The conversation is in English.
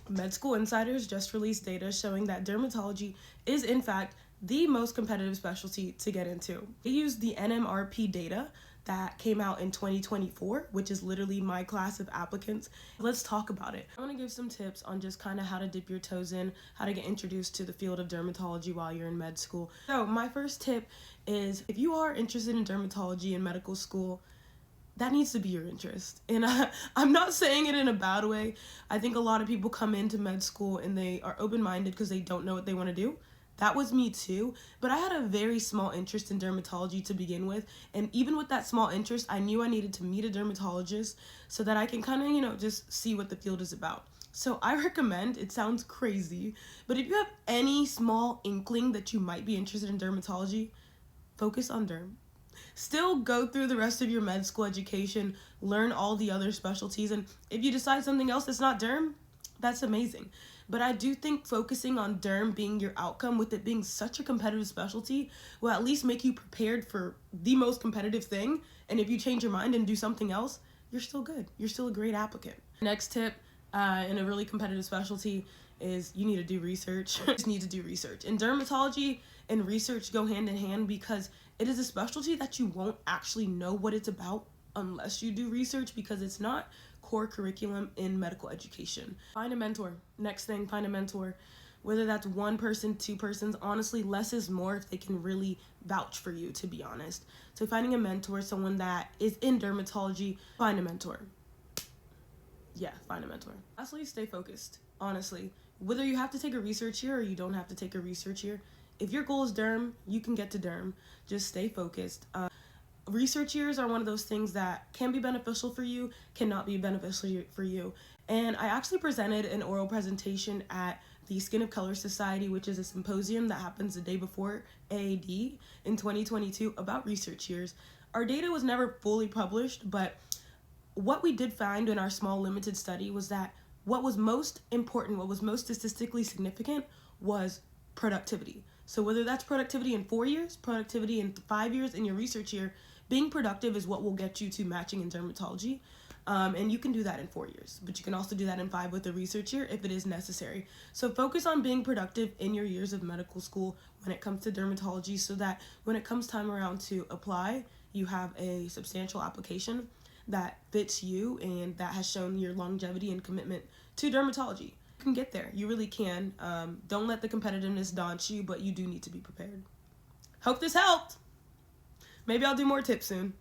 Med School Insiders just released data showing that dermatology is, in fact, the most competitive specialty to get into. They used the NMRP data that came out in 2024, which is literally my class of applicants. Let's talk about it. I want to give some tips on just kind of how to dip your toes in, how to get introduced to the field of dermatology while you're in med school. So my first tip is, if you are interested in dermatology in medical school, that needs to be your interest. And I'm not saying it in a bad way. I think a lot of people come into med school and they are open-minded because they don't know what they want to do. That was me too, but I had a very small interest in dermatology to begin with, and even with that small interest, I knew I needed to meet a dermatologist so that I can kind of, just see what the field is about. So I recommend, it sounds crazy, but if you have any small inkling that you might be interested in dermatology, focus on derm. Still go through the rest of your med school education, learn all the other specialties, and if you decide something else that's not derm, that's amazing. But I do think focusing on derm being your outcome, with it being such a competitive specialty, will at least make you prepared for the most competitive thing. And if you change your mind and do something else, you're still good. You're still a great applicant. Next tip in a really competitive specialty is you need to do research. You just need to do research. And dermatology and research go hand in hand because it is a specialty that you won't actually know what it's about unless you do research, because it's not core curriculum in medical education. Find a mentor. Next thing, find a mentor. Whether that's one person, two persons, honestly, less is more if they can really vouch for you, to be honest. So finding a mentor, someone that is in dermatology, find a mentor. Yeah, find a mentor. Lastly, stay focused, honestly. Whether you have to take a research year or you don't have to take a research year, if your goal is derm, you can get to derm. Just stay focused. Research years are one of those things that can be beneficial for you, cannot be beneficial for you. And I actually presented an oral presentation at the Skin of Color Society, which is a symposium that happens the day before AAD in 2022 about research years. Our data was never fully published, but what we did find in our small limited study was that what was most important, what was most statistically significant, was productivity. So whether that's productivity in 4 years, productivity in 5 years, in your research year, being productive is what will get you to matching in dermatology. And you can do that in 4 years, but you can also do that in 5 with a research year if it is necessary. So focus on being productive in your years of medical school when it comes to dermatology, so that when it comes time around to apply, you have a substantial application that fits you and that has shown your longevity and commitment to dermatology. You can get there. You really can. Don't let the competitiveness daunt you, but you do need to be prepared. Hope this helped. Maybe I'll do more tips soon.